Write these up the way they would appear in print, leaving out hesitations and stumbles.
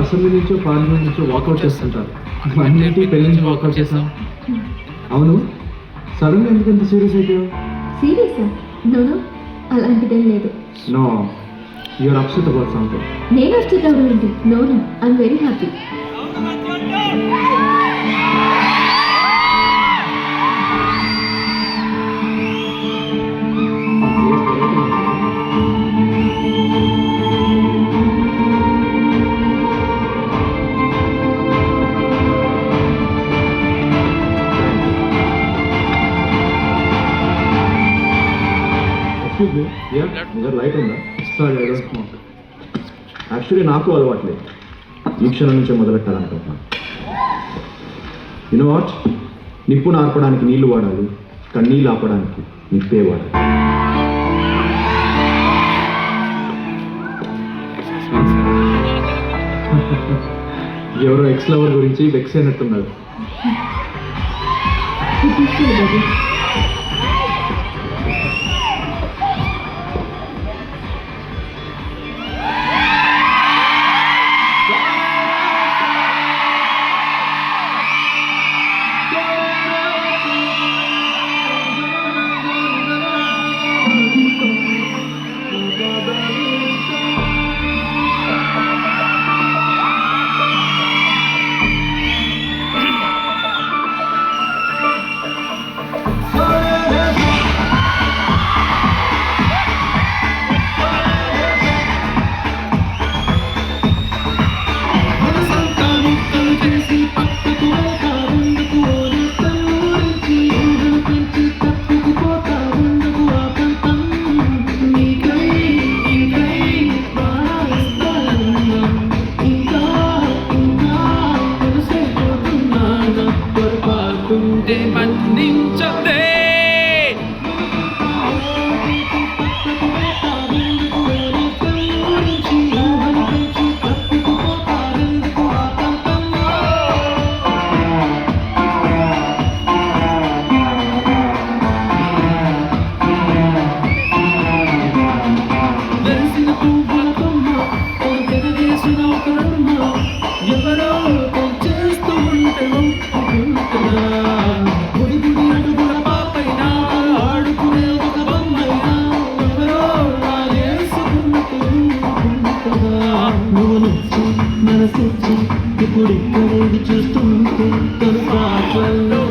Assembly నుంచో parliament నుంచో walkout చేస్తుంటారు. అన్నింటి పెళ్లి నుంచి వాకౌట్ చేస్తాం. అవును, సడన్గా ఎందుకంత సీరియస్ అయిపోయావు? సీరియసా? నో, అలాంటిదేం లేదు. No, you're upset about something. నేను అప్సెట్ అవ్వలేదు. No, I'm very happy. Light ఉందా? Sorry, I don't smoke. Actually నాకు అలవాట్లేదు. ఈ క్షణం నుంచే మొదలెట్టాలనుకుంటున్నాను. యూనో వాట్, నిప్పును ఆర్పడానికి నీళ్లు వాడాలి, కన్నీళ్ళు ఆపడానికి నిప్పే వాడాలి. ఎవరో ఎక్స్ లవర్ గురించి వెక్స్ అయినట్టున్నారు. ఇప్పుడు ఇక్కడ చూస్తుంటే తన పాటల్లో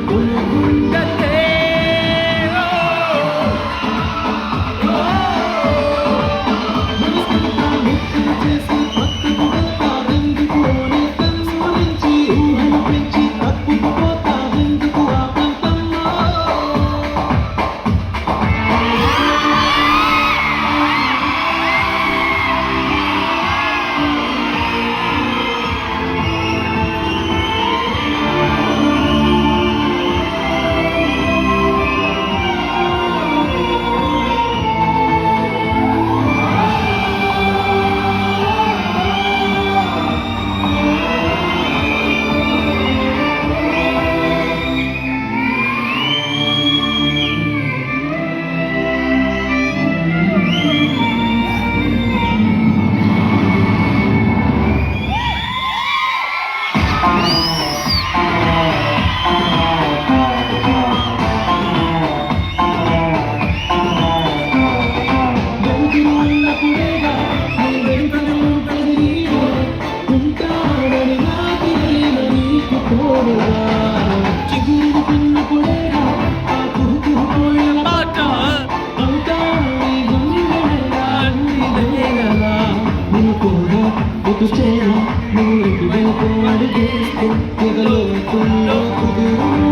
నువ్వు